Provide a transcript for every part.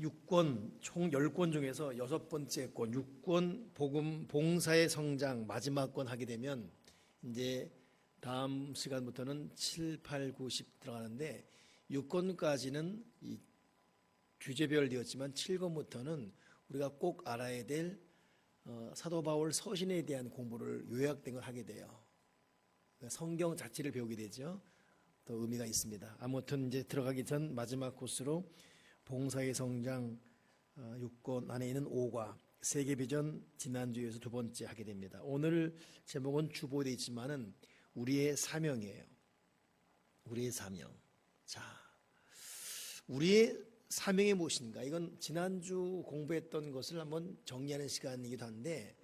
6권, 총 10권 중에서 6번째 권, 6권 복음 봉사의 성장 마지막 권 하게 되면 이제 다음 시간부터는 7, 8, 9, 10 들어가는데 6권까지는 이 주제별 되었지만 7권부터는 우리가 꼭 알아야 될 사도 바울 서신에 대한 공부를 요약된 걸 하게 돼요. 성경 자체를 배우게 되죠. 또 의미가 있습니다. 아무튼 이제 들어가기 전 마지막 코스로 봉사의 성장 6권 안에 있는 5과 세계비전 지난주에서 두 번째 하게 됩니다. 오늘 제목은 주보되어 있지만은 우리의 사명이에요. 우리의 사명. 자, 우리의 사명이 무엇인가? 이건 지난주 공부했던 것을 한번 정리하는 시간이기도 한데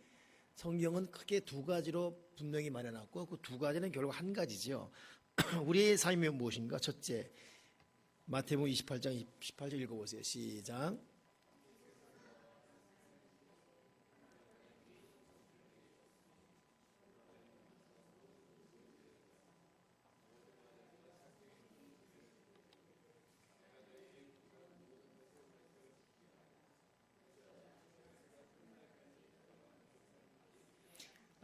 성경은 크게 두 가지로 분명히 말해놨고 그 두 가지는 결국 한 가지죠. 우리의 사명이 무엇인가? 첫째, 마태복음 28장 18절 읽어보세요. 시작.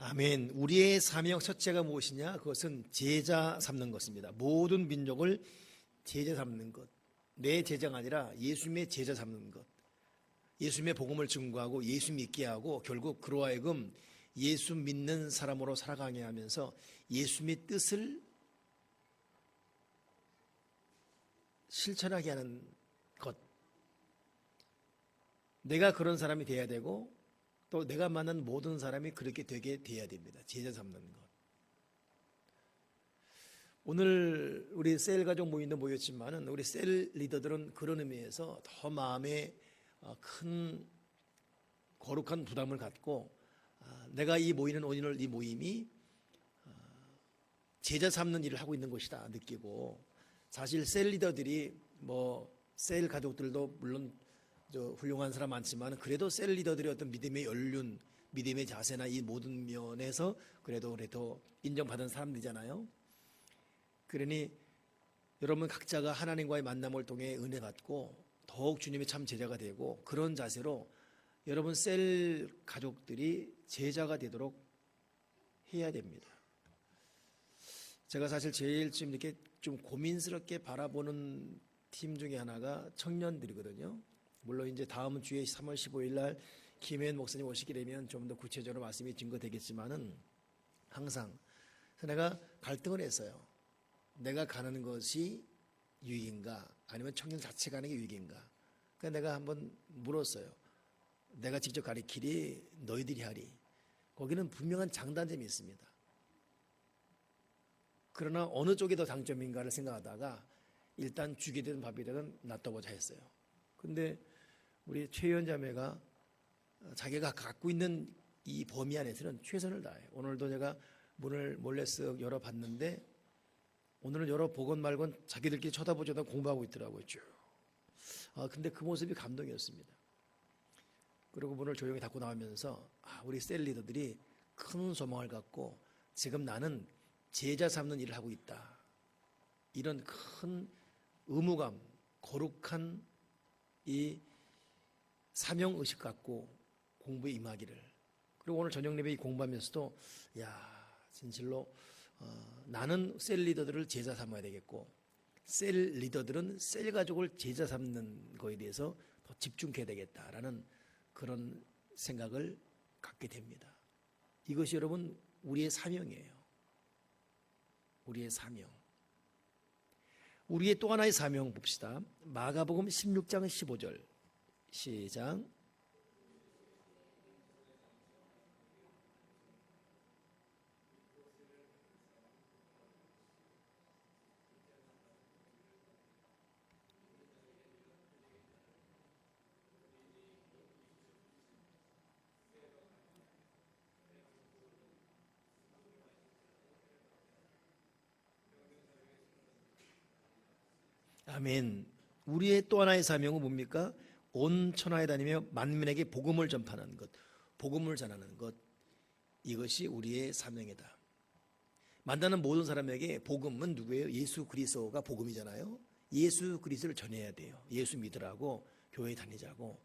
아멘. 우리의 사명 첫째가 무엇이냐? 그것은 제자 삼는 것입니다. 모든 민족을 제자 삼는 것. 내 제자가 아니라 예수님의 제자 삼는 것. 예수님의 복음을 증거하고 예수 믿게 하고 결국 그로 하여금 예수 믿는 사람으로 살아가게 하면서 예수님의 뜻을 실천하게 하는 것. 내가 그런 사람이 돼야 되고 또 내가 만난 모든 사람이 그렇게 되게 돼야 됩니다. 제자 삼는 것. 오늘 우리 셀 가족 모임도 모였지만은 우리 셀 리더들은 그런 의미에서 더 마음에 큰 거룩한 부담을 갖고 내가 이 모이는 오늘 이 모임이 제자 삼는 일을 하고 있는 것이다 느끼고 사실 셀 리더들이 뭐 셀 가족들도 물론 훌륭한 사람 많지만 그래도 셀 리더들의 어떤 믿음의 연륜, 믿음의 자세나 이 모든 면에서 그래도 인정받은 사람들이잖아요. 그러니 여러분 각자가 하나님과의 만남을 통해 은혜 받고 더욱 주님의 참 제자가 되고 그런 자세로 여러분 셀 가족들이 제자가 되도록 해야 됩니다. 제가 사실 제일 지금 이렇게 좀 고민스럽게 바라보는 팀 중에 하나가 청년들이거든요. 물론 이제 다음 주에 3월 15일 날 김혜연 목사님 오시게 되면 좀 더 구체적으로 말씀이 증거되겠지만은 항상 내가 갈등을 했어요. 내가 가는 것이 유익인가 아니면 청년 자체가 가는 게 유익인가. 그러니까 내가 한번 물었어요. 내가 직접 가리키리 너희들이 하리. 거기는 분명한 장단점이 있습니다. 그러나 어느 쪽이 더 장점인가를 생각하다가 일단 죽이 되든 밥이 되든 놔둬보자 했어요. 근데 우리 최현 자매가 자기가 갖고 있는 이 범위 안에서는 최선을 다해요. 오늘도 제가 문을 몰래 쓱 열어봤는데 오늘은 열어보건 말건 자기들끼리 쳐다보자다 공부하고 있더라고요. 쭉. 근데 그 모습이 감동이었습니다. 그리고 문을 조용히 닫고 나오면서 우리 셀 리더들이 큰 소망을 갖고 지금 나는 제자 삼는 일을 하고 있다. 이런 큰 의무감, 거룩한 이 사명의식 갖고 공부에 임하기를. 그리고 오늘 저녁 예배 공부하면서도 진실로 나는 셀 리더들을 제자 삼아야 되겠고 셀 리더들은 셀 가족을 제자 삼는 거에 대해서 더 집중해야 되겠다라는 그런 생각을 갖게 됩니다. 이것이 여러분 우리의 사명이에요. 우리의 사명. 우리의 또 하나의 사명 봅시다. 마가복음 16장 15절 시작. 아멘. 우리의 또 하나의 사명은 뭡니까? 온 천하에 다니며 만민에게 복음을 전파하는 것, 복음을 전하는 것. 이것이 우리의 사명이다. 만나는 모든 사람에게 복음은 누구예요? 예수 그리스도가 복음이잖아요. 예수 그리스도를 전해야 돼요. 예수 믿으라고 교회 다니자고.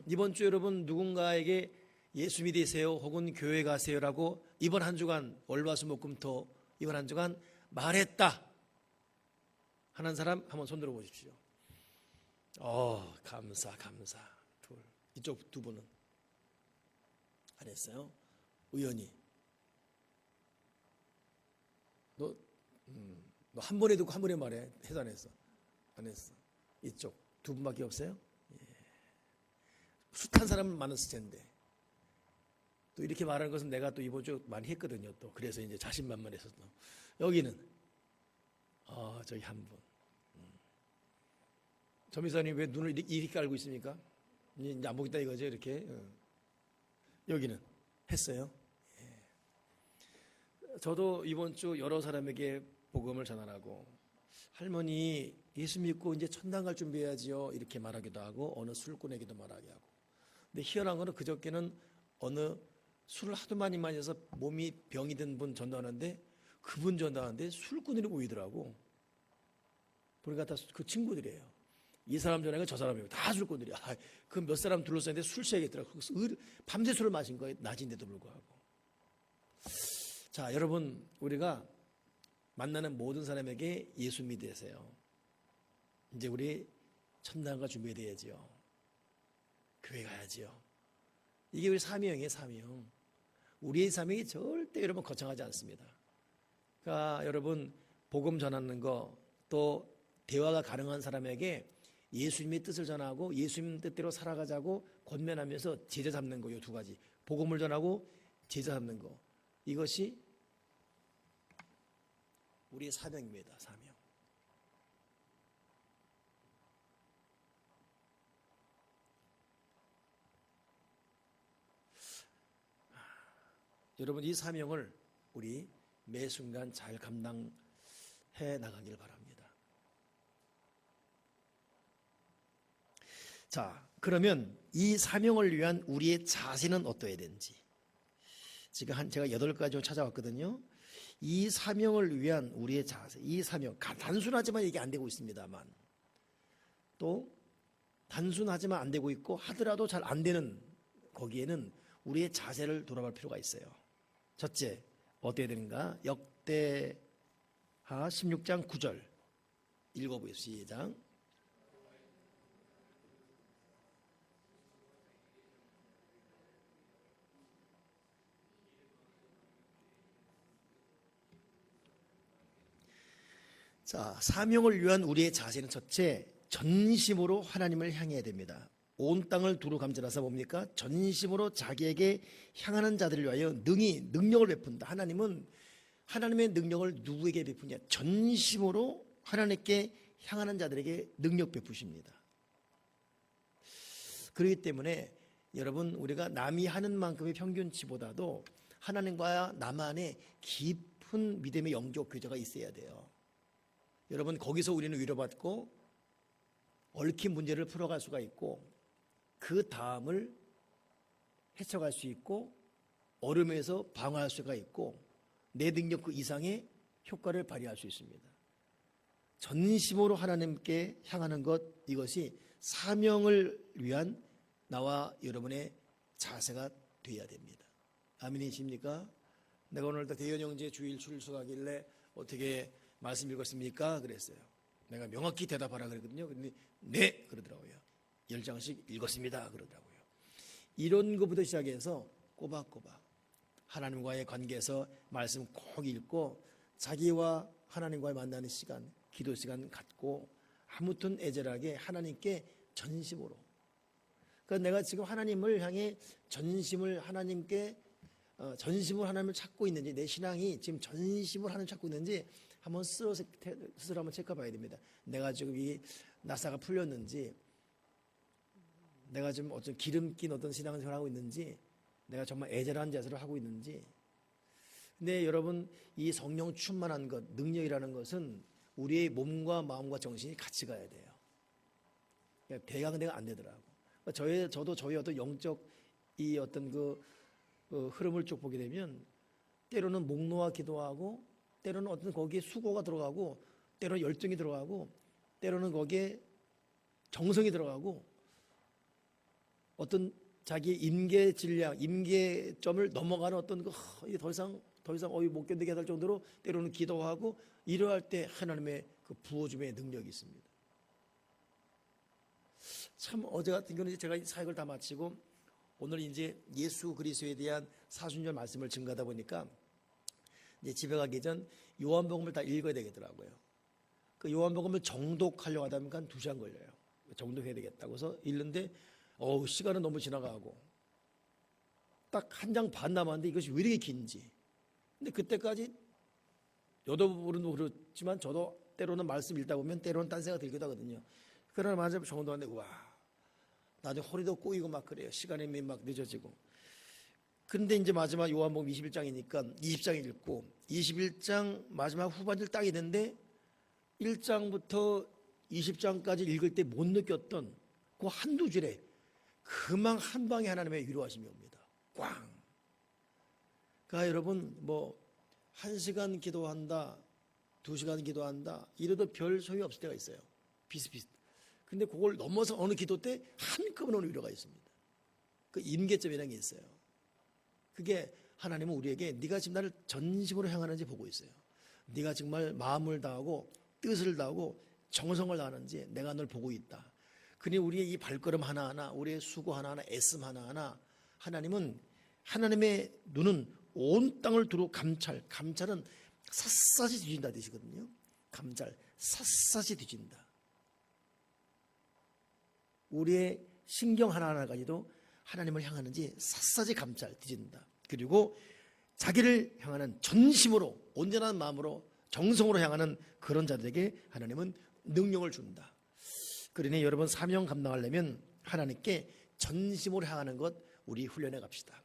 이번 주 여러분 누군가에게 예수 믿으세요 혹은 교회 가세요라고 이번 한 주간 월화수목금토 이번 한 주간 말했다 하는 사람 한번 손 들어 보십시오. 감사. 둘. 이쪽 두 분은 안 했어요? 의원이 너 한 번에 듣고 한 번에 말해. 해도 안 했어? 안 했어. 이쪽 두 분밖에 없어요? 예. 숱한 사람은 많았을 텐데 또 이렇게 말하는 것은 내가 또 이번 주 많이 했거든요. 또 그래서 이제 자신만만해서 또 여기는 저기 한 분. 전미사님 왜 눈을 이렇게 깔고 있습니까? 이제 안 보겠다 이거죠 이렇게. 여기는 했어요. 예. 저도 이번 주 여러 사람에게 복음을 전하라고 할머니 예수 믿고 이제 천당 갈 준비해야지요 이렇게 말하기도 하고 어느 술꾼에게도 말하게 하고. 근데 희한한 거는 그저께는 어느 술을 하도 많이 마셔서 몸이 병이 든 분 전도하는데 그분 전도하는데 술꾼들이 모이더라고. 보니까 다 그 친구들이에요. 이 사람 전화가 저 사람이고 다 술꾼들이야. 그 몇 사람 둘러싸는데 술 취하겠더라고. 밤새 술을 마신 거예요. 낮인데도 불구하고. 자, 여러분 우리가 만나는 모든 사람에게 예수 믿으세요. 이제 우리 천당가 준비돼야지요. 교회 가야지요. 이게 우리 사명이에요. 사명. 우리의 사명이 절대 여러분 거창하지 않습니다. 그러니까 여러분 복음 전하는 거 또 대화가 가능한 사람에게 예수님의 뜻을 전하고 예수님 뜻대로 살아가자고 권면하면서 제자 잡는 거, 이 두 가지. 복음을 전하고 제자 잡는 거. 이것이 우리의 사명입니다. 사명. 여러분 이 사명을 우리 매 순간 잘 감당해 나가길 바랍니다. 자, 그러면 이 사명을 위한 우리의 자세는 어떠해야 되는지 지금 제가 8가지 찾아왔거든요. 이 사명을 위한 우리의 자세, 이 사명 단순하지만 이게 안 되고 있습니다만 또 단순하지만 안 되고 있고 하더라도 잘 안 되는 거기에는 우리의 자세를 돌아볼 필요가 있어요. 첫째, 어떻게 되는가? 역대하 16장 9절 읽어보세요. 시작. 자, 사명을 위한 우리의 자세는 첫째, 전심으로 하나님을 향해야 됩니다. 온 땅을 두루 감찰하사 뭡니까? 전심으로 자기에게 향하는 자들을 위하여 능력을 베푼다. 하나님은 하나님의 능력을 누구에게 베푸냐? 전심으로 하나님께 향하는 자들에게 능력 베푸십니다. 그렇기 때문에 여러분 우리가 남이 하는 만큼의 평균치보다도 하나님과 나만의 깊은 믿음의 영적 교제가 있어야 돼요. 여러분 거기서 우리는 위로받고 얽힌 문제를 풀어갈 수가 있고 그 다음을 헤쳐갈 수 있고 어려움에서 방어할 수가 있고 내 능력 그 이상의 효과를 발휘할 수 있습니다. 전심으로 하나님께 향하는 것, 이것이 사명을 위한 나와 여러분의 자세가 되어야 됩니다. 아멘이십니까? 내가 오늘 대현 형제 주일 출석하길래 어떻게 말씀 읽었습니까? 그랬어요. 내가 명확히 대답하라 그랬거든요. 근데 네 그러더라고요. 10장씩 읽었습니다 그러더라고요. 이런 것부터 시작해서 꼬박꼬박 하나님과의 관계에서 말씀 꼭 읽고 자기와 하나님과의 만나는 시간, 기도 시간 갖고 아무튼 애절하게 하나님께 전심으로. 그러니까 내가 지금 하나님을 향해 전심을 하나님께 전심으로 하나님을 찾고 있는지, 내 신앙이 지금 전심으로 하나님을 찾고 있는지 한번 스스로 한번 체크해 봐야 됩니다. 내가 지금 이 나사가 풀렸는지, 내가 지금 어떤 기름 낀 어떤 신앙생활을 하고 있는지, 내가 정말 애절한 자세를 하고 있는지. 근데 여러분, 이 성령 충만한 것, 능력이라는 것은 우리의 몸과 마음과 정신이 같이 가야 돼요. 그러니까 대강대가 안 되더라고. 그러니까 저도 저희 어떤 영적 이 어떤 그 흐름을 쭉 보게 되면 때로는 목 놓아 기도하고, 때로는 어떤 거기에 수고가 들어가고, 때로는 열정이 들어가고, 때로는 거기에 정성이 들어가고, 어떤 자기 임계 질량, 임계점을 넘어가는 어떤 이게 더 이상 못 견디게 할 정도로 때로는 기도하고 이러할 때 하나님의 그 부어줌의 능력이 있습니다. 참 어제 같은 경우는 제가 이 사역을 다 마치고 오늘 이제 예수 그리스도에 대한 사순절 말씀을 증거하다 보니까 이제 집에 가기 전 요한복음을 다 읽어야 되겠더라고요. 그 요한복음을 정독하려고 하다 보니까 한 2시간 걸려요. 정독해야 되겠다고 해서 읽는데 시간은 너무 지나가고 딱 한 장 반 남았는데 이것이 왜 이렇게 긴지. 근데 그때까지 여러분은 그렇지만 저도 때로는 말씀 읽다 보면 때로는 딴 생각 들기도 하거든요. 그러나 맞아 정독하는데 와 나중에 허리도 꼬이고 막 그래요. 시간이 막 늦어지고. 근데 이제 마지막 요한복음 21장이니까 20장 읽고 21장 마지막 후반절 딱 있는데 1장부터 20장까지 읽을 때 못 느꼈던 그 한두 줄에 금방 한 방에 하나님의 위로하심이 옵니다. 꽝. 그러니까 여러분 1시간 기도한다 2시간 기도한다 이래도 별 소용이 없을 때가 있어요. 비슷비슷. 근데 그걸 넘어서 어느 기도 때 한꺼번에 오는 위로가 있습니다. 그 임계점이라는 게 있어요. 그게 하나님은 우리에게 네가 지금 나를 전심으로 향하는지 보고 있어요. 네가 정말 마음을 다하고 뜻을 다하고 정성을 다하는지 내가 널 보고 있다. 그러니 우리의 이 발걸음 하나하나 우리의 수고 하나하나 애씀 하나하나 하나님은 하나님의 눈은 온 땅을 두루 감찰은 샅샅이 뒤진다 뜻이거든요. 감찰 샅샅이 뒤진다. 우리의 신경 하나하나까지도 하나님을 향하는지 샅샅이 감찰 뒤진다. 그리고 자기를 향하는 전심으로 온전한 마음으로 정성으로 향하는 그런 자들에게 하나님은 능력을 준다. 그러니 여러분 사명 감당하려면 하나님께 전심으로 향하는 것 우리 훈련해 갑시다.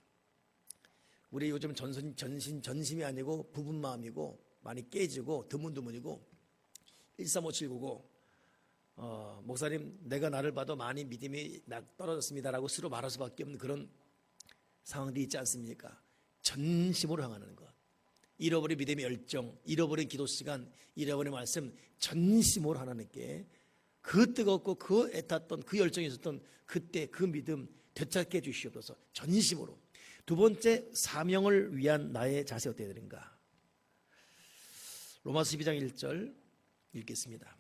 우리 요즘 전심이 아니고 부분 마음이고 많이 깨지고 드문드문이고 13579고 목사님 내가 나를 봐도 많이 믿음이 떨어졌습니다라고 스스로 말할 수밖에 없는 그런 상황들이 있지 않습니까? 전심으로 향하는 것. 잃어버린 믿음의 열정, 잃어버린 기도 시간, 잃어버린 말씀 전심으로 하나님께 그 뜨겁고 그 애탔던 그 열정이 있었던 그때 그 믿음 되찾게 해주시옵소서. 전심으로. 두 번째 사명을 위한 나의 자세 어떻게 되는가? 로마서 12장 1절 읽겠습니다.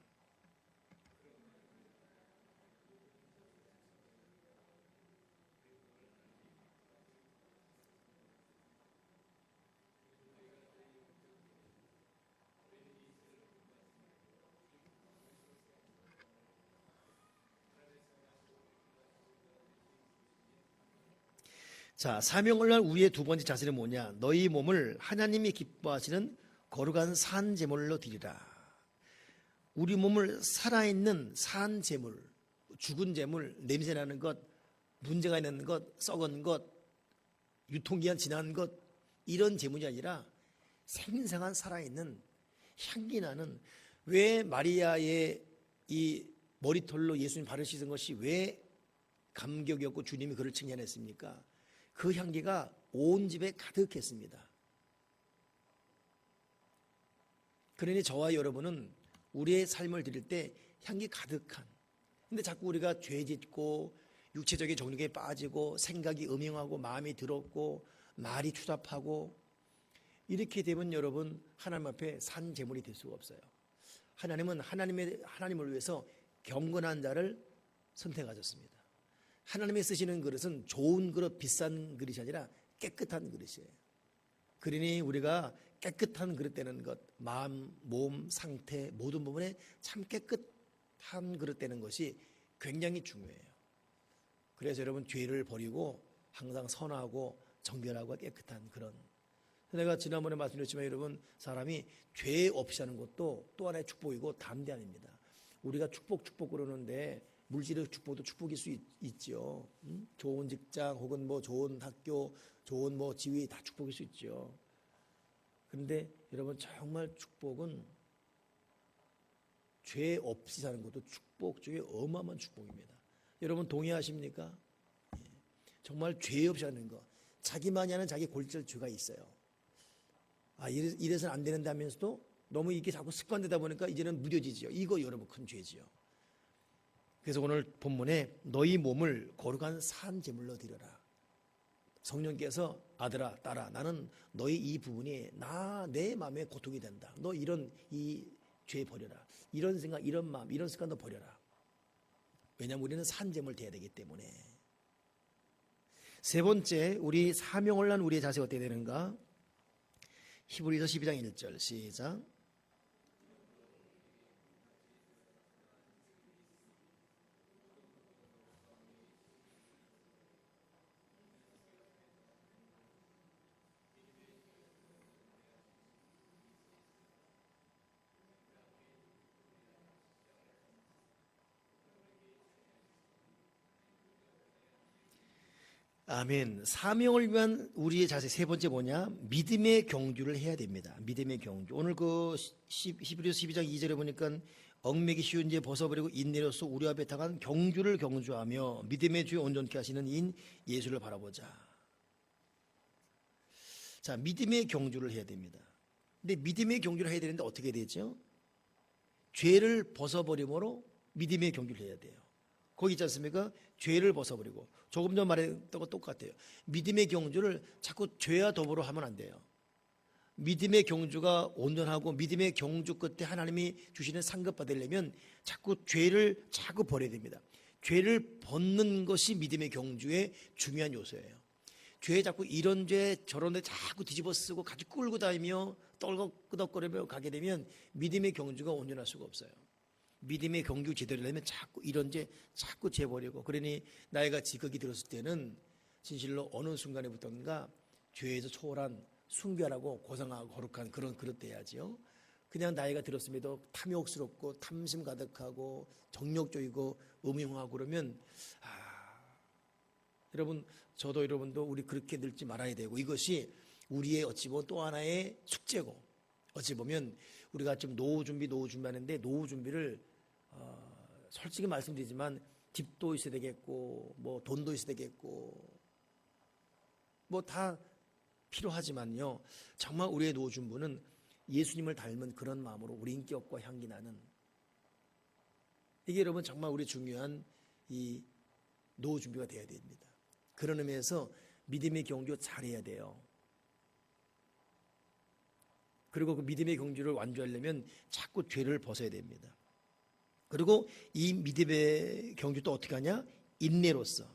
자, 사명을 위한 우리의 두 번째 자세는 뭐냐? 너희 몸을 하나님이 기뻐하시는 거룩한 산 제물로 드리라. 우리 몸을 살아있는 산 제물, 죽은 제물, 냄새나는 것, 문제가 있는 것, 썩은 것, 유통기한 지난 것 이런 제물이 아니라 생생한 살아있는 향기 나는 왜 마리아의 이 머리털로 예수님 발을 씻은 것이 왜 감격이었고 주님이 그를 칭찬했습니까? 그 향기가 온 집에 가득했습니다. 그러니 저와 여러분은 우리의 삶을 드릴 때 향기 가득한, 근데 자꾸 우리가 죄 짓고 육체적인 정욕에 빠지고 생각이 음흉하고 마음이 더럽고 말이 추잡하고 이렇게 되면 여러분 하나님 앞에 산 제물이 될 수가 없어요. 하나님은 하나님을 위해서 경건한 자를 선택하셨습니다. 하나님이 쓰시는 그릇은 좋은 그릇, 비싼 그릇이 아니라 깨끗한 그릇이에요. 그러니 우리가 깨끗한 그릇 되는 것, 마음, 몸, 상태 모든 부분에 참 깨끗한 그릇 되는 것이 굉장히 중요해요. 그래서 여러분 죄를 버리고 항상 선하고 정결하고 깨끗한 그런, 내가 지난번에 말씀드렸지만 여러분 사람이 죄 없이 하는 것도 또 하나의 축복이고 담대 아닙니다. 우리가 축복 그러는데 물질의 축복도 축복일 수 있죠. 좋은 직장 혹은 좋은 학교, 좋은 지위 다 축복일 수 있죠. 그런데 여러분 정말 축복은 죄 없이 사는 것도 축복 중에 어마어마한 축복입니다. 여러분 동의하십니까? 정말 죄 없이 하는 거. 자기만이 하는 자기 골절죄가 있어요. 이래서는 안 되는데 하면서도 너무 이게 자꾸 습관되다 보니까 이제는 무뎌지지요. 이거 여러분 큰 죄지요. 그래서 오늘 본문에 너희 몸을 거룩한 산 제물로 드려라. 성령께서 아들아 딸아 나는 너희 이 부분이 내 마음에 고통이 된다. 너 이런 이 죄 버려라. 이런 생각 이런 마음 이런 습관도 버려라. 왜냐하면 우리는 산 제물 돼야 되기 때문에. 세 번째 우리 사명을 난 우리의 자세가 어떻게 되는가? 히브리서 12장 1절 시작. 아멘. 사명을 위한 우리의 자세 세 번째 뭐냐? 믿음의 경주를 해야 됩니다. 믿음의 경주. 오늘 그 히브리서 12장 2절에 보니까 얽매기 쉬운 죄 벗어버리고 인내로서 우리 앞에 당한 경주를 경주하며 믿음의 주에 온전케 하시는 이인 예수를 바라보자. 자, 믿음의 경주를 해야 됩니다. 근데 믿음의 경주를 해야 되는데 어떻게 되죠? 죄를 벗어버림으로 믿음의 경주를 해야 돼요. 거기 있지 않습니까? 죄를 벗어버리고. 조금 전 말했던 거 똑같아요. 믿음의 경주를 자꾸 죄와 더불어 하면 안 돼요. 믿음의 경주가 온전하고 믿음의 경주 끝에 하나님이 주시는 상급 받으려면 자꾸 죄를 자꾸 버려야 됩니다. 죄를 벗는 것이 믿음의 경주의 중요한 요소예요. 죄에 자꾸 이런 죄 저런 데 자꾸 뒤집어 쓰고 같이 끌고 다니며 떨거덕거리며 가게 되면 믿음의 경주가 온전할 수가 없어요. 믿음의 경주 제대로 하려면 자꾸 이런 죄 자꾸 재버리고, 그러니 나이가 지극히 들었을 때는 진실로 어느 순간에부터인가 죄에서 초월한 순결하고 고상하고 거룩한 그런 그릇 돼야지요. 그냥 나이가 들었음에도 탐욕스럽고 탐심 가득하고 정욕적이고 음흉하고 그러면 여러분 저도 여러분도 우리 그렇게 늙지 말아야 되고, 이것이 우리의 어찌 보면 또 하나의 숙제고, 어찌 보면 우리가 지금 노후 준비하는데 노후 준비를 솔직히 말씀드리지만 집도 있어야 되겠고 뭐 돈도 있어야 되겠고 뭐 다 필요하지만요, 정말 우리의 노후 준비는 예수님을 닮은 그런 마음으로 우리 인격과 향기 나는, 이게 여러분 정말 우리 중요한 이 노후 준비가 되어야 됩니다. 그런 의미에서 믿음의 경주 잘해야 돼요. 그리고 그 믿음의 경주를 완주하려면 자꾸 죄를 벗어야 됩니다. 그리고 이 믿음의 경주 또 어떻게 하냐? 인내로서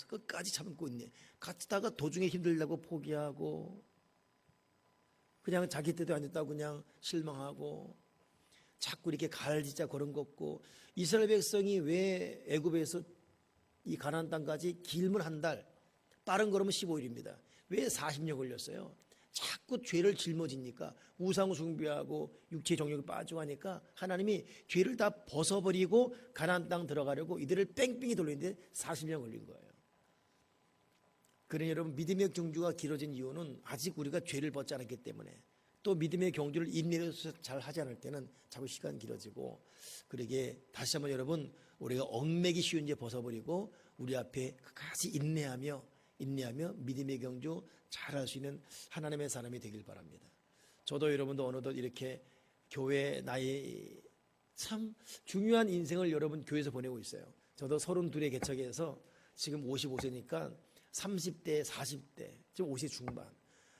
끝까지 참고 있네. 갔다가 도중에 힘들다고 포기하고 그냥 자기 뜻대로 안 됐다고 그냥 실망하고 자꾸 이렇게 갈짓자 걸음 걷고, 이스라엘 백성이 왜 애굽에서 이 가나안 땅까지 길면 한 달, 빠른 걸으면 15일입니다. 왜 40년 걸렸어요? 자꾸 죄를 짊어지니까, 우상 숭배하고 육체 정욕에 빠지고 하니까 하나님이 죄를 다 벗어버리고 가나안 땅 들어가려고 이들을 뺑뺑이 돌리는데 40년 걸린 거예요. 그러니 여러분, 믿음의 경주가 길어진 이유는 아직 우리가 죄를 벗지 않았기 때문에, 또 믿음의 경주를 인내로서 잘 하지 않을 때는 자꾸 시간이 길어지고, 그러게 다시 한번 여러분, 우리가 얽매기 쉬운 죄 벗어버리고 우리 앞에 끝까지 인내하며 믿음의 경주 잘할 수 있는 하나님의 사람이 되길 바랍니다. 저도 여러분도 어느덧 이렇게 교회 나이 참 중요한 인생을 여러분 교회에서 보내고 있어요. 저도 32에 개척해서 지금 55세니까 30대, 40대, 지금 50 중반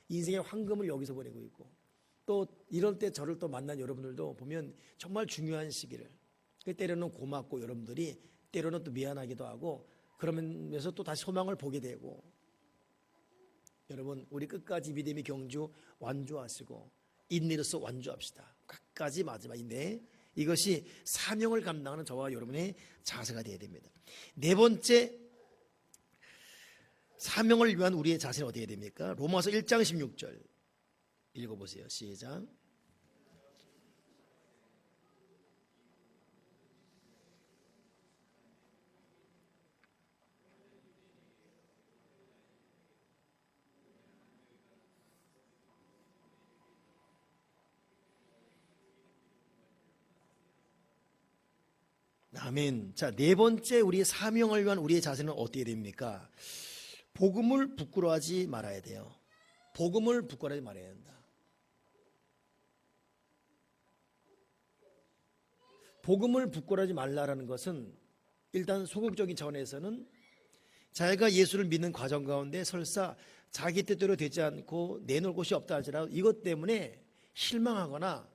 인생의 황금을 여기서 보내고 있고, 또 이럴 때 저를 또 만난 여러분들도 보면 정말 중요한 시기를, 때로는 고맙고 여러분들이 때로는 또 미안하기도 하고, 그러면서 또 다시 소망을 보게 되고, 여러분 우리 끝까지 믿음의 경주 완주하시고 인내로서 완주합시다. 끝까지 마지막 인내, 이것이 사명을 감당하는 저와 여러분의 자세가 되어야 됩니다. 네 번째, 사명을 위한 우리의 자세는 어디에 됩니까? 로마서 1장 16절 읽어보세요. 시작. 아멘. 자, 네 번째 우리의 사명을 위한 우리의 자세는 어떻게 됩니까? 복음을 부끄러워하지 말아야 돼요. 복음을 부끄러워하지 말아야 된다. 복음을 부끄러워하지 말라라는 것은 일단 소극적인 차원에서는 자기가 예수를 믿는 과정 가운데 설사 자기 뜻대로 되지 않고 내놓을 곳이 없다 할지라도 이것 때문에 실망하거나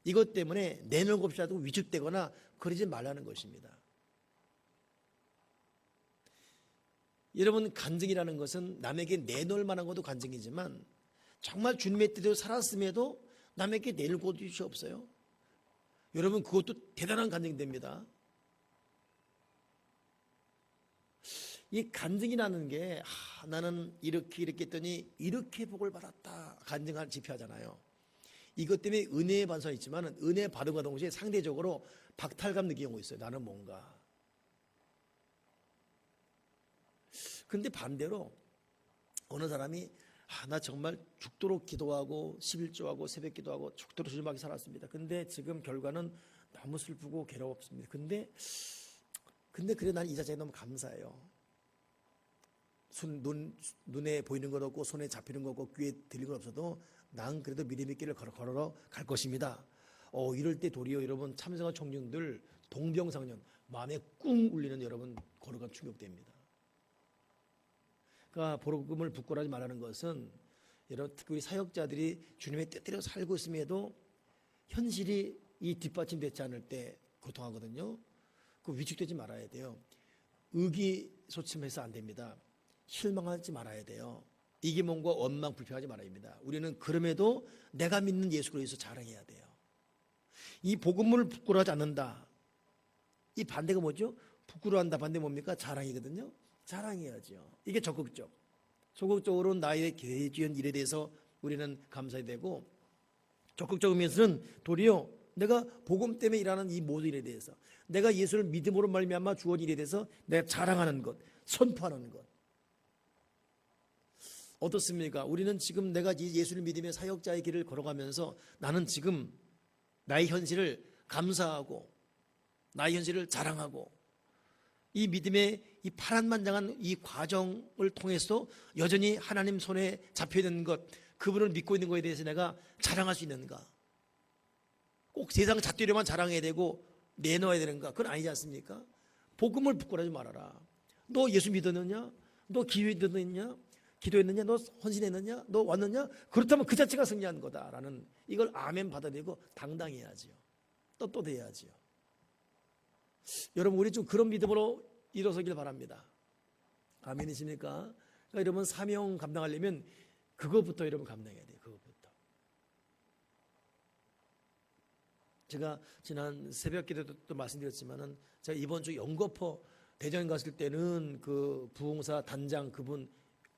이것 때문에 내놓을 곳이 없다고 위축되거나 그러지 말라는 것입니다. 여러분, 간증이라는 것은 남에게 내놓을 만한 것도 간증이지만 정말 주님의 뜻대로 살았음에도 남에게 내놓을 곳이 없어요. 여러분, 그것도 대단한 간증이 됩니다. 이 간증이라는 게 나는 이렇게 했더니 이렇게 복을 받았다 간증을 지표하잖아요. 이것 때문에 은혜의 반성이 있지만 은혜 받음과 동시에 상대적으로 박탈감 느끼는 거 있어요. 나는 뭔가. 근데 반대로 어느 사람이 나 정말 죽도록 기도하고 11조하고 새벽 기도하고 죽도록 주님하게 살았습니다. 근데 지금 결과는 너무 슬프고 괴롭습니다. 근데 그래 난 이 자체에 너무 감사해요. 눈에 보이는 것 없고 손에 잡히는 것 없고 귀에 들리는 것 없어도 난 그래도 믿음의 길을 걸어 갈 것입니다. 이럴 때 도리어 여러분 참성한 청중들 동병상련 마음에 꿍 울리는 여러분 걸어가 충격됩니다. 그러니까 복음을 부끄러워하지 말라는 것은 여러분 특히 우리 사역자들이 주님의 뜻대로 살고 있음에도 현실이 이 뒷받침되지 않을 때 고통하거든요. 그 위축되지 말아야 돼요. 의기소침해서 안 됩니다. 실망하지 말아야 돼요. 이기문과 원망 불평하지 말아야 합니다. 우리는 그럼에도 내가 믿는 예수 그리스도 자랑해야 돼요. 이 복음을 부끄러워하지 않는다. 이 반대가 뭐죠? 부끄러워한다 반대 뭡니까? 자랑이거든요. 자랑해야죠. 이게 적극적. 소극적으로 나의 기회지은 일에 대해서 우리는 감사해야 되고 적극적인 면에서는 도리어 내가 복음 때문에 일하는 이 모든 일에 대해서 내가 예수를 믿음으로 말미암아 주어진 일에 대해서 내가 자랑하는 것, 선포하는 것. 어떻습니까? 우리는 지금 내가 예수를 믿으며 사역자의 길을 걸어가면서 나는 지금 나의 현실을 감사하고 나의 현실을 자랑하고 이 믿음의 이 파란만장한 이 과정을 통해서 여전히 하나님 손에 잡혀있는 것, 그분을 믿고 있는 것에 대해서 내가 자랑할 수 있는가? 꼭 세상 잣대로만 자랑해야 되고 내놓아야 되는가? 그건 아니지 않습니까? 복음을 부끄러워하지 말아라. 너 예수 믿었느냐? 너 기도했느냐? 기도했느냐? 너 헌신했느냐? 너 왔느냐? 그렇다면 그 자체가 승리한 거다라는 이걸 아멘 받아들이고 당당해야지요. 떳떳해야지요. 여러분 우리 좀 그런 믿음으로 일어서길 바랍니다. 아멘이십니까? 그러니까 여러분 사명 감당하려면 그것부터 여러분 감당해야 돼요. 그것부터. 제가 지난 새벽 기도 때도 말씀드렸지만은 제가 이번 주 영거포 대전 갔을 때는 그 부흥사 단장 그분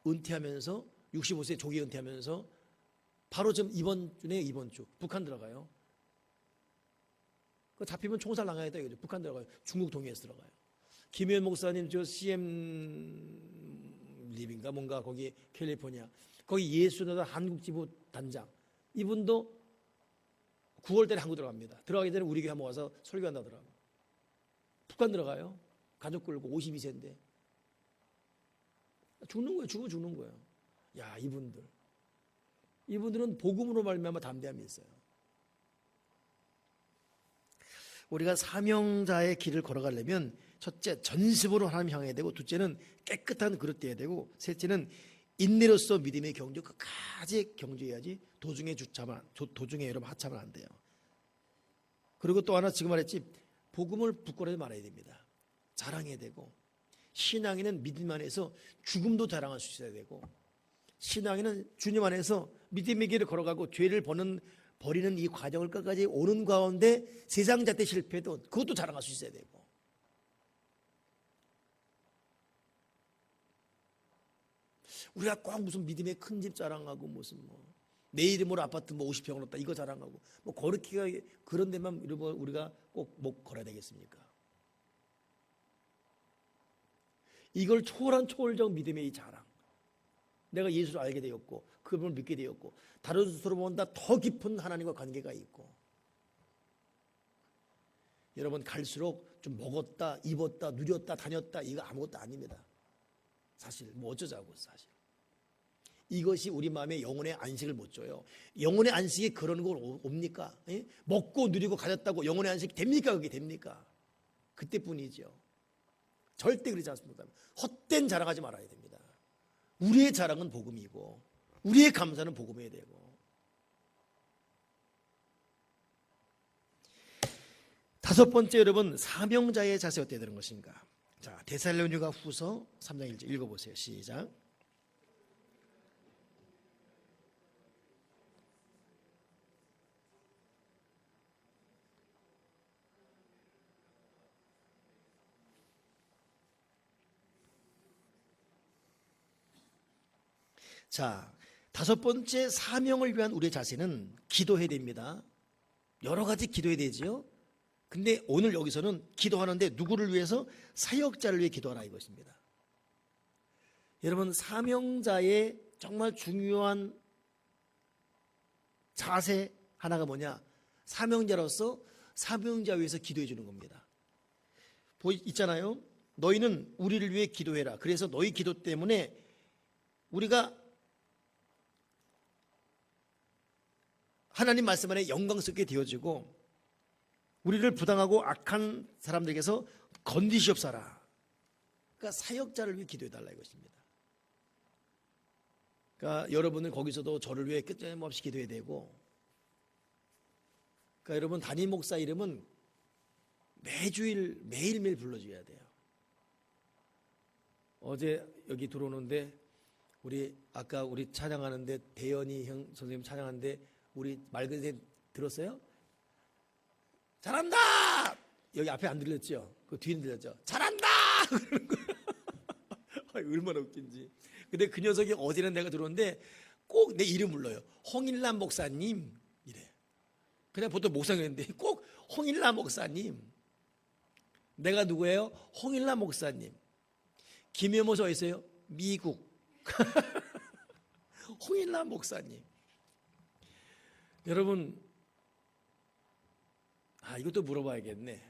은퇴하면서 65세 조기 은퇴하면서 바로 지금 이번 주 북한 들어가요. 그 잡히면 총살 나가야 돼요. 북한 들어가요. 중국 동해에서 들어가요. 김현 목사님 저 CM 립인가 뭔가 거기 캘리포니아 거기 예수나라 한국 지부 단장 이분도 9월달에 한국 들어갑니다. 들어가기 전에 우리 교회 한번 와서 설교한다 하더라고요. 북한 들어가요. 가족 끌고 52세인데 죽는 거예요. 죽는 거예요. 야 이분들은 복음으로 말미암아 담대함이 있어요. 우리가 사명자의 길을 걸어가려면 첫째 전심으로 하나님 향해야 되고 둘째는 깨끗한 그릇 돼야 되고 셋째는 인내로서 믿음의 경주 끝까지 경주해야지 도중에 여러분 하차하면 안 돼요. 그리고 또 하나 지금 말했지 복음을 부끄러워하지 말아야 됩니다. 자랑해야 되고 신앙인은 믿음 안에서 죽음도 자랑할 수 있어야 되고 신앙인은 주님 안에서 믿음의 길을 걸어가고 죄를 버리는 이 과정을 끝까지 오는 가운데 세상 잣대 실패도 그것도 자랑할 수 있어야 되고 우리가 꼭 무슨 믿음의 큰 집 자랑하고 무슨 내 이름으로 아파트 50평을 얻다 이거 자랑하고 그렇게 그런 데만 우리가 꼭 목 걸어야 되겠습니까? 이걸 초월한 초월적 믿음의 이 자랑 내가 예수를 알게 되었고 그분을 믿게 되었고 다른 스스로 본다 더 깊은 하나님과 관계가 있고 여러분 갈수록 좀 먹었다 입었다 누렸다 다녔다 이거 아무것도 아닙니다. 사실 어쩌자고 사실 이것이 우리 마음에 영혼의 안식을 못 줘요. 영혼의 안식이 그러는 걸 옵니까? 예? 먹고 누리고 가졌다고 영혼의 안식이 됩니까? 그게 됩니까? 그때뿐이죠. 절대 그러지 않습니다. 헛된 자랑하지 말아야 됩니다. 우리의 자랑은 복음이고 우리의 감사는 복음이어야 되고. 다섯 번째, 여러분, 사명자의 자세가 어떻게 되는 것인가? 자, 데살로니가 후서 3장 1절 읽어보세요. 시작. 자, 다섯 번째, 사명을 위한 우리의 자세는 기도해야 됩니다. 여러 가지 기도해야 되지요. 근데 오늘 여기서는 기도하는데 누구를 위해서? 사역자를 위해 기도하라 이것입니다. 여러분, 사명자의 정말 중요한 자세 하나가 뭐냐? 사명자로서 사명자 위해서 기도해 주는 겁니다. 있잖아요. 너희는 우리를 위해 기도해라. 그래서 너희 기도 때문에 우리가 하나님 말씀 안에 영광스럽게 되어지고 우리를 부당하고 악한 사람들에게서 건지시옵소서. 그러니까 사역자를 위해 기도해달라 이것입니다. 그러니까 여러분은 거기서도 저를 위해 끊임없이 기도해야 되고, 그러니까 여러분 담임 목사 이름은 매주일 매일매일 불러줘야 돼요. 어제 여기 들어오는데 아까 우리 찬양하는데 대현이 형 선생님 찬양하는데 우리 맑은 선생님 들었어요? 잘한다! 여기 앞에 안 들렸죠? 그 뒤는 들렸죠? 잘한다! 그러는 거야. 얼마나 웃긴지. 근데 그 녀석이 어제는 내가 들어오는데 꼭 내 이름 불러요. 홍일남 목사님 이래. 그냥 보통 목사님인데 꼭 홍일남 목사님. 내가 누구예요? 홍일남 목사님. 김여모서 어디 있어요? 미국. 홍일남 목사님. 여러분, 이것도 물어봐야겠네.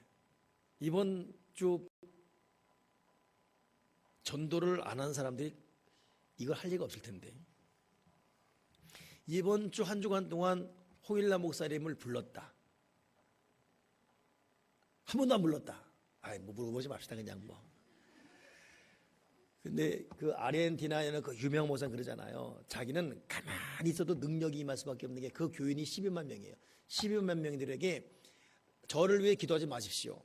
이번 주 전도를 안 한 사람들이 이걸 할 리가 없을 텐데. 이번 주 한 주간 동안 홍일남 목사님을 불렀다. 한 번도 안 불렀다. 뭐 물어보지 맙시다 그냥 뭐. 근데 그 아르헨티나에는 그 유명 목사 그러잖아요. 자기는 가만히 있어도 능력이 임할 수밖에 없는 게 그 교인이 12만 명이에요. 12만 명들에게 저를 위해 기도하지 마십시오.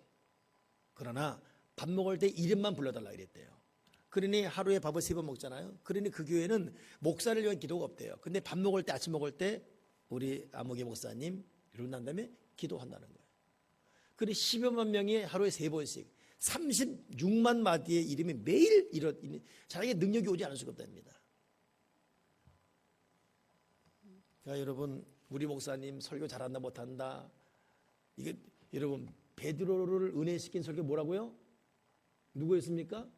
그러나 밥 먹을 때 이름만 불러달라 이랬대요. 그러니 하루에 밥을 3번 먹잖아요. 그러니 그 교회는 목사를 위한 기도가 없대요. 근데 밥 먹을 때, 아침 먹을 때 우리 아무개 목사님 이러고 난 다음에 기도한다는 거예요. 그러니 10여만 명이 하루에 3번씩 36만 마디의 이름이 매일 자기의 능력이 오지 않을 수가 없답니다. 그러니까 여러분, 우리 목사님 설교 잘한다 못한다, 이게 여러분 베드로를 은혜시킨 설교 뭐라고요? 누구였습니까?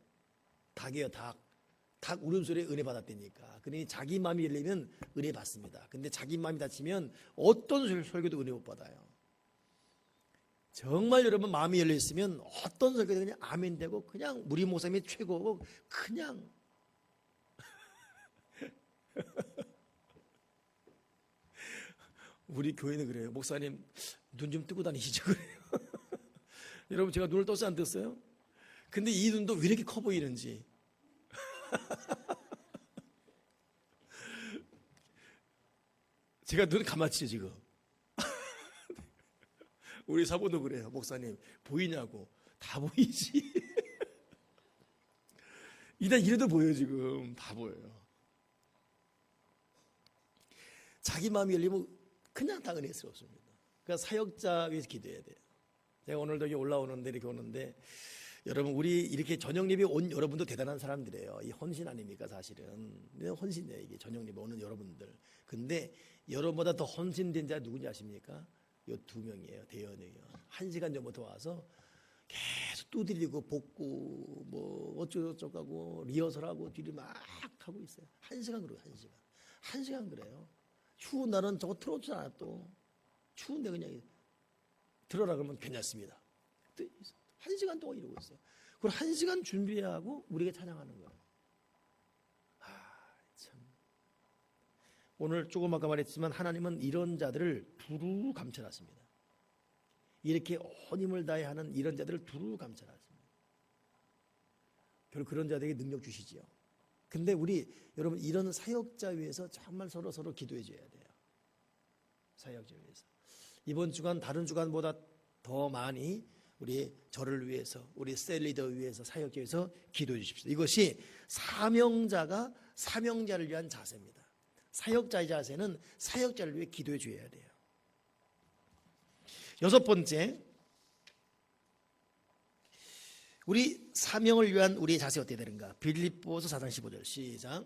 닭이에요. 닭 울음소리에 은혜 받았다니까. 그러니 자기 마음이 열리면 은혜 받습니다. 근데 자기 마음이 닫히면 어떤 설교도 은혜 못 받아요. 정말 여러분 마음이 열려 있으면 어떤 설교도 그냥 아멘 되고, 그냥 우리 목사님이 최고고, 그냥 우리 교회는 그래요. 목사님 눈 좀 뜨고 다니시죠 그래요. 여러분 제가 눈을 떴어요 안 떴어요? 근데 이 눈도 왜 이렇게 커 보이는지. 제가 눈을 감았지 지금. 우리 사모도 그래요. 목사님 보이냐고. 다 보이지. 일단 이래도 보여요. 지금 다 보여요. 자기 마음이 열리면 그냥 다 은혜스럽습니다. 그러니까 사역자 위해서 기도해야 돼요. 제가 오늘도 여기 올라오는데 이렇게 오는데, 여러분 우리 이렇게 저녁 예배 온 여러분도 대단한 사람들이에요. 이 헌신 아닙니까 사실은. 헌신이에요 이게 저녁 예배 오는 여러분들. 근데 여러분보다 더 헌신된 자 누군지 아십니까? 요 2명이에요. 대현이요. 1시간 전부터 와서 계속 두드리고 볶고 뭐 어쩌고저쩌고 하고 리허설하고 뒤를 막 하고 있어요. 1시간 그래요. 1시간 그래요. 추운 날은 저거 틀어주잖아요. 또 추운데 그냥 들어라 그러면 괜찮습니다. 1시간 동안 이러고 있어요. 그걸 1시간 준비하고 우리가 찬양하는 거예요. 참. 오늘 조금 아까 말했지만 하나님은 이런 자들을 두루 감찰하십니다. 이렇게 온 힘을 다해 하는 이런 자들을 두루 감찰하십니다. 그런 자들에게 능력 주시지요. 근데 우리 여러분 이런 사역자 위해서 정말 서로 기도해 줘야 돼요. 사역자 위해서. 이번 주간 다른 주간보다 더 많이 우리 저를 위해서, 우리 셀리더 위해서, 사역자 위해서 기도해 주십시오. 이것이 사명자가 사명자를 위한 자세입니다. 사역자의 자세는 사역자를 위해 기도해 줘야 돼요. 여섯 번째, 우리 사명을 위한 우리의 자세 어떻게 되는가? 빌립보서 4장 15절 시작.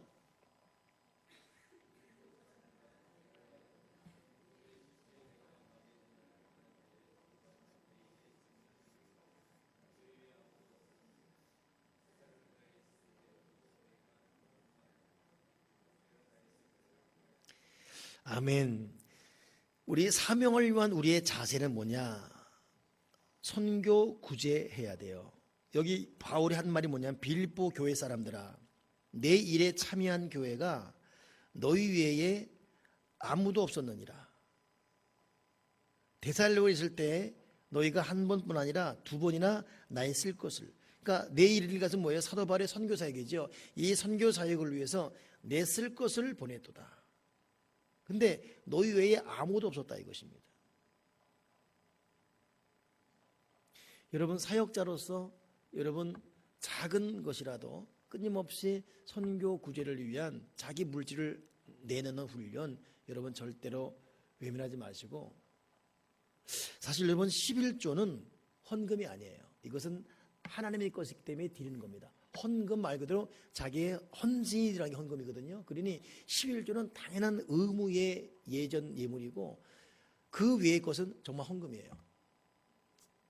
아멘. 우리 사명을 위한 우리의 자세는 뭐냐? 선교 구제해야 돼요. 여기 바울이 한 말이 뭐냐면 빌립보 교회 사람들아, 내 일에 참여한 교회가 너희 외에 아무도 없었느니라. 데살로니가에 있을 때 너희가 한 번뿐 아니라 두 번이나 나의 쓸 것을, 그러니까 내 일을 가서 뭐예요? 사도 바울의 선교 사역이죠. 이 선교 사역을 위해서 내 쓸 것을 보냈도다. 근데 너희 외에 아무도 없었다 이것입니다. 여러분 사역자로서 여러분 작은 것이라도 끊임없이 선교 구제를 위한 자기 물질을 내놓는 훈련, 여러분 절대로 외면하지 마시고, 사실 여러분 11조는 헌금이 아니에요. 이것은 하나님의 것이기 때문에 드리는 겁니다. 헌금 말 그대로 자기의 헌신이라는 게 헌금이거든요. 그러니 11조는 당연한 의무의 예전 예물이고 그 외의 것은 정말 헌금이에요.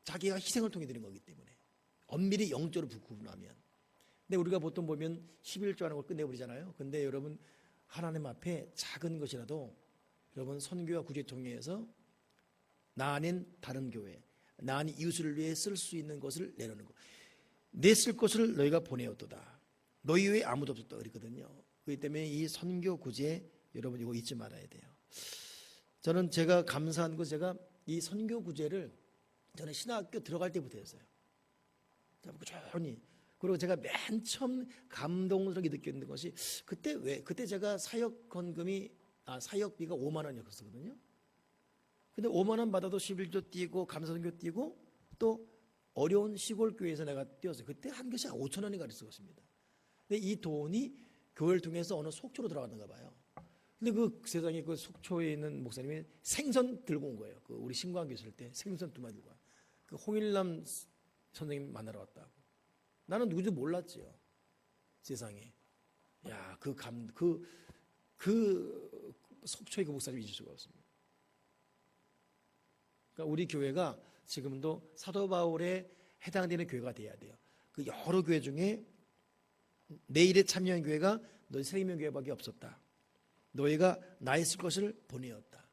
자기가 희생을 통해 드리는 거기 때문에 엄밀히 영적으로 구분하면. 근데 우리가 보통 보면 11조 하는 걸 끝내버리잖아요. 근데 여러분 하나님 앞에 작은 것이라도 여러분 선교와 구제 통해서 나 아닌 다른 교회, 나 아닌 이웃을 위해 쓸 수 있는 것을 내놓는 것. 내 쓸 것을 너희가 보내었도다. 너희 외에 아무도 없었다 그랬거든요. 그렇기 때문에 이 선교 구제 여러분 이거 잊지 말아야 돼요. 저는 제가 감사한 것, 제가 이 선교 구제를 저는 신학교 들어갈 때부터 했어요. 꾸준히. 그리고 제가 맨 처음 감동스럽게 느꼈는 것이 그때 제가 사역비가 5만 원이었거든요. 근데 5만 원 받아도 11조 뛰고 감사선교 뛰고 또 어려운 시골 교회에서 내가 뛰었어요. 그때 한 개씩 5천 원인가 그랬었습니다. 근데 이 돈이 교회를 통해서 어느 속초로 들어갔는가 봐요. 근데 그 세상에 그 속초에 있는 목사님이 생선 들고 온 거예요. 그 우리 신광교 있을 때 생선 2마리 들고 와. 그 홍일남 선생님 만나러 왔다고. 나는 누군지 몰랐지요. 세상에. 야, 그 속초의 그 목사님 잊을 수가 없습니다. 그러니까 우리 교회가 지금도 사도 바울에 해당되는 교회가 돼야 돼요. 그 여러 교회 중에 내 일에 참여한 교회가 너희 생명교회밖에 없었다. 너희가 나의 쓸 것을 보내었다.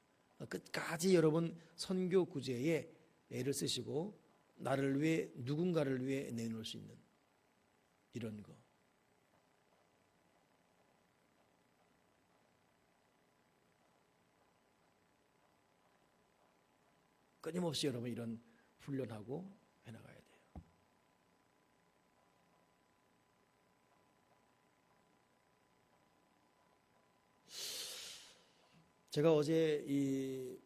끝까지 여러분 선교 구제에 애를 쓰시고 나를 위해 누군가를 위해 내놓을 수 있는 이런 거. 끊임없이 여러분 이런 훈련하고 해나가야 돼요. 제가 어제 이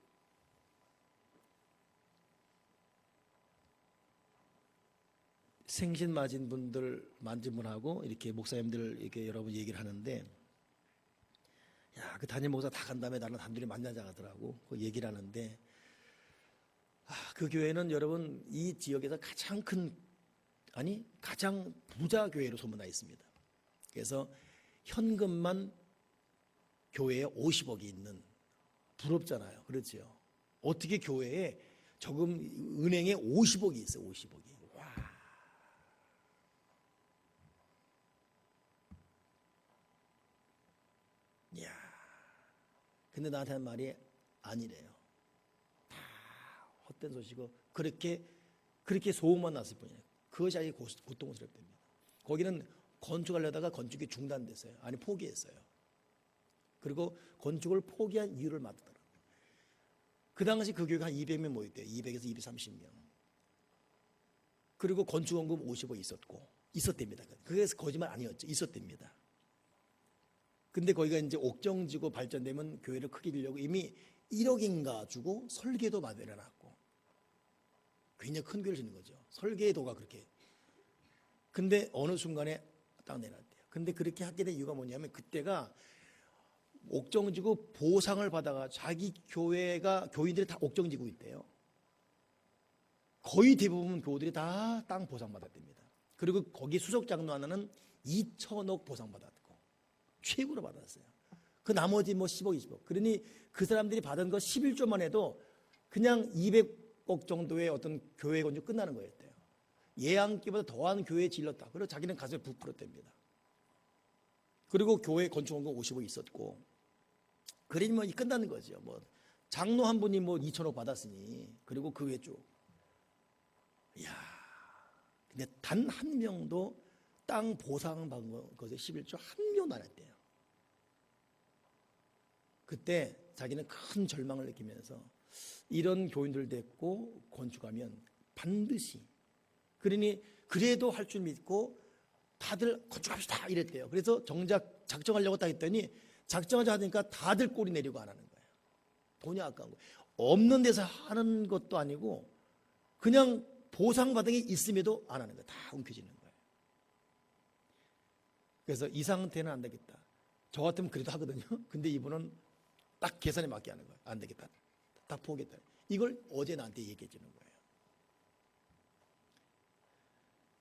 생신 맞은 분들 만진 분하고 이렇게 목사님들 이렇게 여러분 얘기를 하는데, 야, 그 담임 목사 다 간 다음에 나는 단둘이 만나자 하더라고. 그 얘기를 하는데, 그 교회는 여러분 이 지역에서 가장 부자 교회로 소문나 있습니다. 그래서 현금만 교회에 50억이 있는, 부럽잖아요. 그렇죠? 어떻게 교회에 은행에 50억이 있어요. 50억이. 와. 이야. 근데 나한테 하는 말이 아니래요. 다 헛된 소식이고 그렇게 소문만 났을 뿐이에요. 그것이 아주 고통스럽답니다. 거기는 건축하려다가 건축이 중단됐어요. 아니 포기했어요. 그리고 건축을 포기한 이유를 맞더라고요. 그 당시 그 교회가 한 200명 모였대요. 200에서 230명. 그리고 건축원금 50억 있었고 있었답니다. 그게 거짓말 아니었죠. 있었답니다. 근데 거기가 이제 옥정지구 발전되면 교회를 크게 빌려고 이미 1억인가 주고 설계도 마련해놨고 굉장히 큰 교회를 짓는 거죠. 설계도가 그렇게. 근데 어느 순간에 딱 내놨대요. 근데 그렇게 하게 된 이유가 뭐냐면 그때가 옥정지구 보상을 받아가 자기 교회가 교인들이 다 옥정지구 있대요. 거의 대부분 교우들이 다 땅 보상받았답니다. 그리고 거기 수석 장로 하나는 2천억 보상받았고 최고로 받았어요. 그 나머지 뭐 10억, 20억. 그러니 그 사람들이 받은 거 11조만 해도 그냥 200억 정도의 어떤 교회 건축 끝나는 거였대요. 예안기보다 더한 교회에 질렀다. 그리고 자기는 가슴에 부풀었답니다. 그리고 교회 건축원금 50억 있었고, 그러니 뭐 끝나는 거죠. 뭐 장로 한 분이 뭐 2천억 받았으니, 그리고 그 외에 쭉. 이야, 근데 단 한 명도 땅 보상 받은 것에 11조 한 명도 안 했대요. 그때 자기는 큰 절망을 느끼면서 이런 교인들 됐고 건축하면 반드시, 그러니 그래도 할 줄 믿고 다들 건축합시다 이랬대요. 그래서 정작 작정하려고 딱 했더니 작정하자 하니까 다들 꼬리 내리고 안 하는 거예요. 돈이 아까운 거예요. 없는 데서 하는 것도 아니고 그냥 보상받은 게 있음에도 안 하는 거예요. 다 움켜쥐는 거예요. 그래서 이 상태는 안 되겠다. 저 같으면 그래도 하거든요. 근데 이분은 딱 계산에 맞게 하는 거예요. 안 되겠다. 딱 포기했다. 이걸 어제 나한테 얘기해 주는 거예요.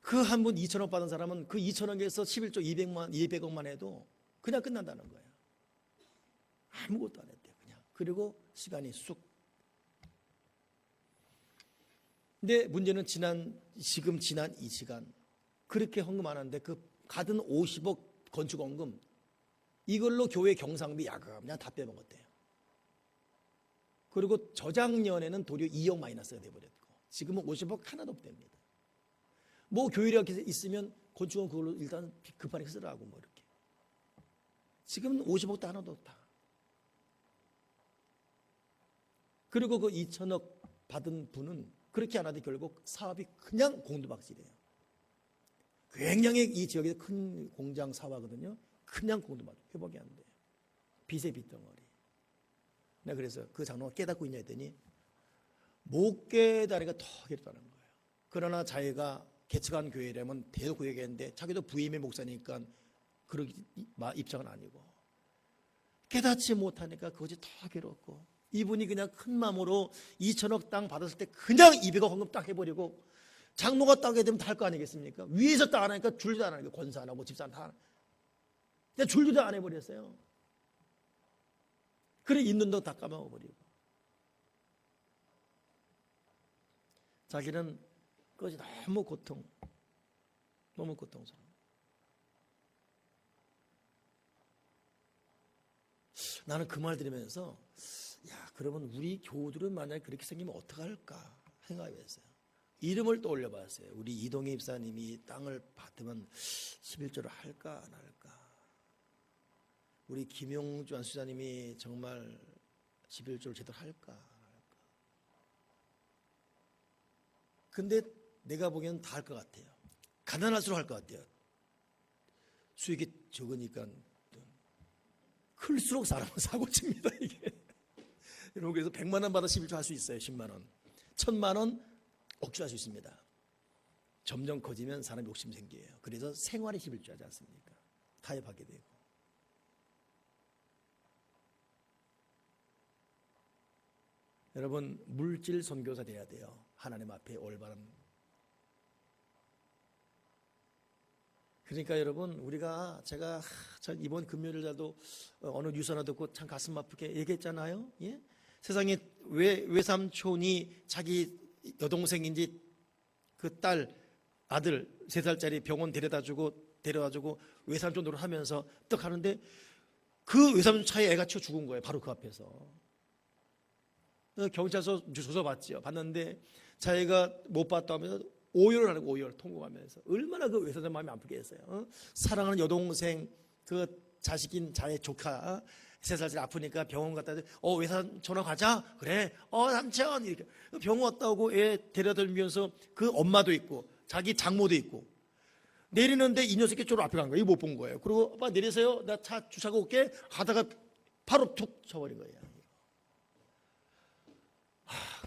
그 한 분 2천억 받은 사람은 그 2천억에서 11조 200억만 해도 그냥 끝난다는 거예요. 아무것도 안 했대요. 그냥. 그리고 시간이 쑥. 근데 문제는 지금 지난 이 시간 그렇게 헌금 안 하는데 그 받은 50억 건축원금 이걸로 교회 경상비 야금 그냥 다 빼먹었대요. 그리고 저작년에는 도리어 2억 마이너스가 돼버렸고 지금은 50억 하나도 없답니다. 뭐 교회력 있으면 건축은 그걸로 일단 급하게 쓰라고 뭐 이렇게. 지금은 50억도 하나도 없다. 그리고 그 2천억 받은 분은 그렇게 안 하되 결국 사업이 그냥 공두박질이에요. 굉장히 이 지역에 큰 공장 사업하거든요. 그냥 공두박질, 회복이 안 돼요. 빚의 빚덩어리. 내가 그래서 그 장로가 깨닫고 있냐 했더니 못 깨달으니까 더 깨닫다는 거예요. 그러나 자기가 개척한 교회라면 대놓고 얘기했는데 자기도 부임의 목사니까 그런 입장은 아니고 깨닫지 못하니까 그것이 더 괴롭고 이분이 그냥 큰 마음으로 2천억 땅 받았을 때 그냥 200억 헌금 딱 해버리고 장로가 따게 되면 다 할 거 아니겠습니까? 위에서 딱 안 하니까 줄도 안 하니까 권사 안 하고 집사 다 그냥 줄도 안 해버렸어요. 그래 있는 돈 다 까먹어버리고 자기는 그것이 너무 고통스러워. 나는 그 말 들으면서 야, 그러면 우리 교우들은 만약에 그렇게 생기면 어떡할까 생각해봤어요. 이름을 떠올려 봤어요. 우리 이동희 입사님이 땅을 받으면 11조를 할까 안 할까. 우리 김용주 안수자님이 정말 11조를 제대로 할까 안 할까. 근데 내가 보기엔 다 할 것 같아요. 가난할수록 할 것 같아요. 수익이 적으니까 클수록 사람은 사고칩니다. 이게 여러분 그래서 100만 원 받아 11조 할 수 있어요. 10만 원 1000만 원 억주할 수 있습니다. 점점 커지면 사람 욕심 생겨요. 그래서 생활이 11조 하지 않습니까? 타협하게 되고. 여러분 물질 선교사 돼야 돼요. 하나님 앞에 올바른. 그러니까 여러분 제가 이번 금요일날도 어느 뉴스 하나 듣고 참 가슴 아프게 얘기했잖아요. 예? 세상에 외삼촌이 자기 여동생인지 그 딸 아들 3살짜리 병원 데려다주고 외삼촌 노릇하면서 떡 하는데 그 외삼촌 차에 애가 치여 죽은 거예요. 바로 그 앞에서. 경찰서 조사받지요. 봤는데 자기가 못 봤다 하면서 오열을 하는 거예요. 오열 통곡하면서 얼마나 그 외삼촌 마음이 아프게 했어요. 사랑하는 여동생 그 자식인 자의 조카 3살짜리 아프니까 병원 갔다 외삼촌아 가자. 그래 삼촌 이렇게 병원 왔다 오고 애 데려다 주면서 그 엄마도 있고 자기 장모도 있고 내리는데 이 녀석이 저로 앞에 간 거예요. 이거 못 본 거예요. 그리고 오빠 내리세요. 나 차 주차하고 올게. 하다가 바로 툭 쳐버린 거예요.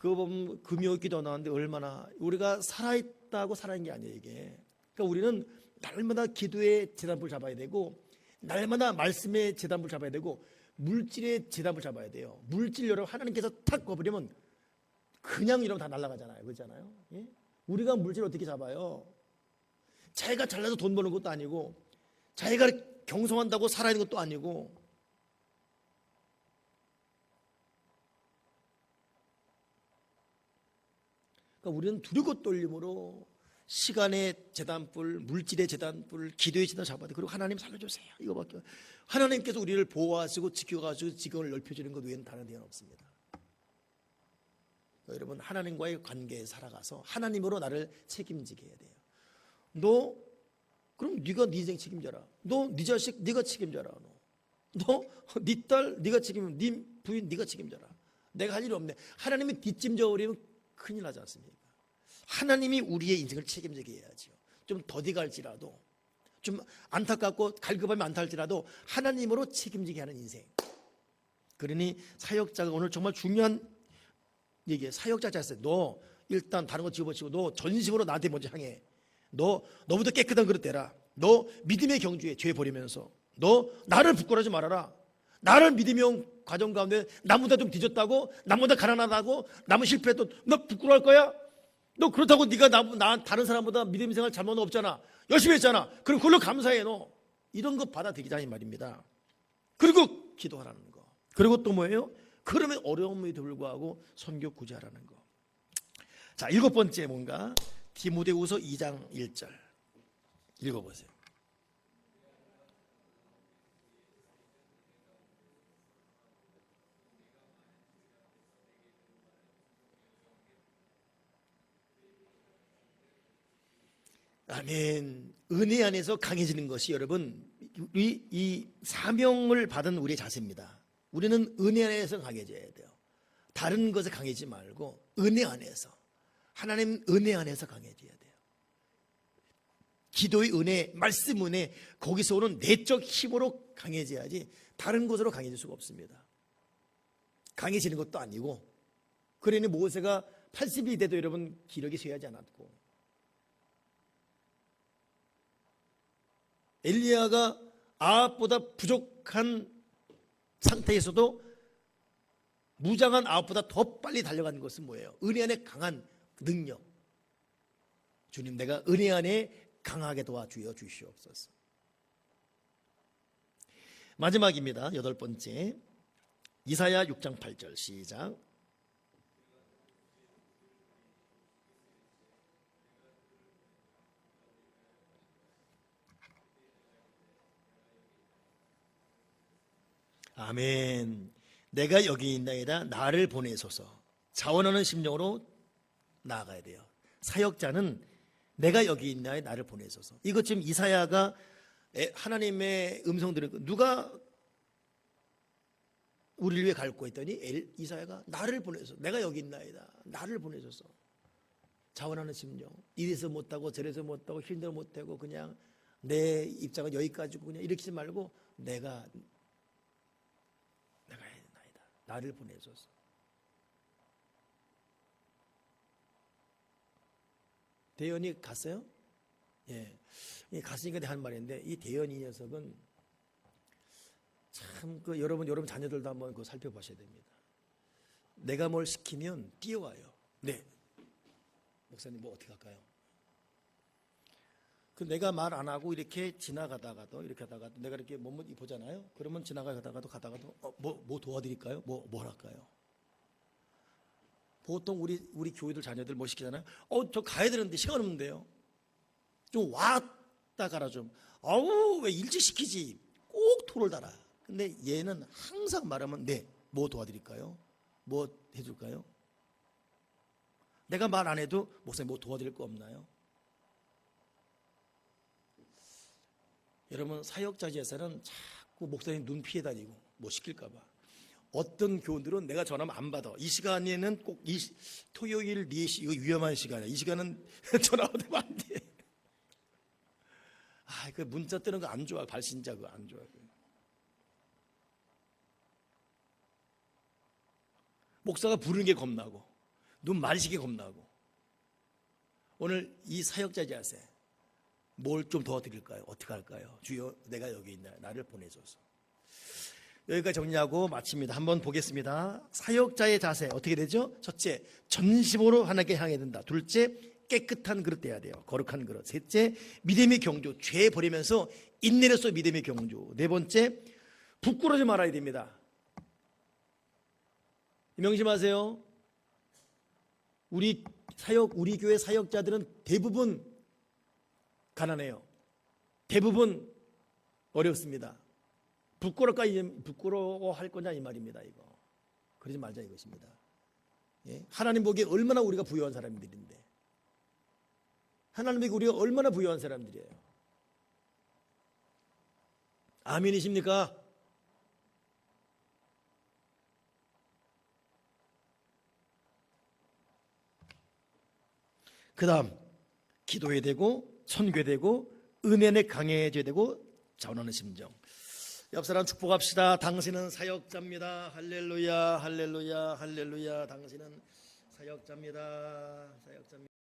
그거 보면 금요 기도 나왔는데 얼마나 우리가 살아있다고 살아있는 게 아니에요 이게. 그러니까 우리는 날마다 기도의 재단불 잡아야 되고, 날마다 말씀의 재단불 잡아야 되고, 물질의 재단불 잡아야 돼요. 물질 여러분 하나님께서 탁 꺼버리면 그냥 이러면 다 날아가잖아요. 그렇잖아요. 예? 우리가 물질을 어떻게 잡아요? 자기가 잘나서 돈 버는 것도 아니고, 자기가 경성한다고 살아있는 것도 아니고, 그러니까 우리는 두렵고 떨림으로 시간의 재단불, 물질의 재단불, 기도의 재단 잡아야 돼. 그리고 하나님 살려주세요. 이거밖에. 하나님께서 우리를 보호하시고 지켜가지고 지경을 넓혀주는 것 외에는 다른 대안 없습니다. 그러니까 여러분 하나님과의 관계에 살아가서 하나님으로 나를 책임지게 해야 돼요. 너 그럼 네가 네 인생 책임져라. 너 네 자식 네가 책임져라. 너 네 딸 네가 책임, 네 부인 네가 책임져라. 내가 할 일이 없네. 하나님이 뒷짐져 버리면 큰일 나지 않습니까? 하나님이 우리의 인생을 책임지게 해야죠. 좀 더디 갈지라도, 좀 안타깝고 갈급하면 안타할지라도 하나님으로 책임지게 하는 인생. 그러니 사역자가 오늘 정말 중요한 얘기예요. 사역자가 했어요. 너 일단 다른 거 집어치고 너 전심으로 나한테 먼저 향해. 너보다 깨끗한 그릇 되라. 너 믿음의 경주에 죄 버리면서 너 나를 부끄러워하지 말아라. 나를 믿으면 과정 가운데 나보다 좀 뒤졌다고, 나보다 가난하다고, 나무 실패했던 너 부끄러워할 거야? 너 그렇다고 네가 나 다른 사람보다 믿음 생활 잘못은 없잖아. 열심히 했잖아. 그럼 그걸로 감사해. 너 이런 거 받아들이자는 말입니다. 그리고 기도하라는 거. 그리고 또 뭐예요? 그러면 어려움에도 불구하고 선교 구제하라는 거. 자, 7번째 뭔가 디모데후서 2장 1절 읽어보세요. 아멘. 은혜 안에서 강해지는 것이 여러분 이 사명을 받은 우리의 자세입니다. 우리는 은혜 안에서 강해져야 돼요. 다른 것에 강해지지 말고 은혜 안에서, 하나님 은혜 안에서 강해져야 돼요. 기도의 은혜, 말씀 은혜, 거기서 오는 내적 힘으로 강해져야지 다른 것으로 강해질 수가 없습니다. 강해지는 것도 아니고, 그러니 모세가 80이 돼도 여러분 기력이 쇠하지 않았고, 엘리야가 아합보다 부족한 상태에서도 무장한 아합보다 더 빨리 달려가는 것은 뭐예요? 은혜 안에 강한 능력. 주님, 내가 은혜 안에 강하게 도와주여 주시옵소서. 마지막입니다. 8번째, 이사야 6장 8절 시작. 아멘. 내가 여기 있나이다. 나를 보내소서. 자원하는 심령으로 나아가야 돼요. 사역자는 내가 여기 있나이다. 나를 보내소서. 이것 지금 이사야가 하나님의 음성 들으니까 누가 우리를 위해 갈고 했더니 이사야가 나를 보내소서. 내가 여기 있나이다. 나를 보내소서. 자원하는 심령. 이래서 못하고 저래서 못하고 힘들어 못하고 그냥 내 입장은 여기까지고 그냥 이렇게 하지 말고 내가 해야겠나이다. 나를 보내소서. 대연이 갔어요? 예. 갔으니까 한 말인데, 이 대연이 녀석은 참 여러분 자녀들도 한번 그거 살펴보셔야 됩니다. 내가 뭘 시키면 뛰어와요. 네. 목사님 뭐 어떻게 할까요? 내가 말 안 하고 이렇게 지나가다가도 이렇게 하다가도 내가 이렇게 몸을 보잖아요. 그러면 지나가다가도 뭐 도와드릴까요? 뭐 할까요? 보통 우리 교회들 자녀들 뭐 시키잖아요. 저 가야 되는데 시간 없는데요. 좀 왔다 가라 좀. 아우 왜 일찍 시키지? 꼭 토를 달아. 근데 얘는 항상 말하면 네, 뭐 도와드릴까요? 뭐 해줄까요? 내가 말 안 해도 목사님 뭐 도와드릴 거 없나요? 여러분 사역자지에서는 자꾸 목사님 눈 피해 다니고 뭐 시킬까 봐. 어떤 교원들은 내가 전화하면 안 받아. 이 시간에는 꼭 토요일 4시 이거 위험한 시간이야. 이 시간은 전화 받으면 안 돼. 그 문자 뜨는 거 안 좋아. 발신자 그거 안 좋아. 목사가 부르는 게 겁나고 눈 마주치기 겁나고. 오늘 이 사역자 자세 뭘 좀 도와드릴까요? 어떻게 할까요? 주여, 내가 여기 있나 나를 보내줘서. 여기까지 정리하고 마칩니다. 한번 보겠습니다. 사역자의 자세 어떻게 되죠? 첫째, 전심으로 하나님께 향해야 된다. 둘째, 깨끗한 그릇 돼야 돼요. 거룩한 그릇. 셋째, 믿음의 경주. 죄 버리면서 인내로서 믿음의 경주. 네 번째, 부끄러지 말아야 됩니다. 명심하세요. 우리 교회 사역자들은 대부분 가난해요. 대부분 어렵습니다. 부끄러워할 거냐 이 말입니다. 이거 그러지 말자 이것입니다. 예? 하나님 보기에 얼마나 우리가 부유한 사람들인데, 하나님 보기에 우리가 얼마나 부유한 사람들이에요. 아멘이십니까? 그 다음 기도해야 되고 선교해야 되고 은혜에 강해져야 되고 자원하는 심정. 옆 사람 축복합시다. 당신은 사역자입니다. 할렐루야 할렐루야 할렐루야. 당신은 사역자입니다. 사역자입니다.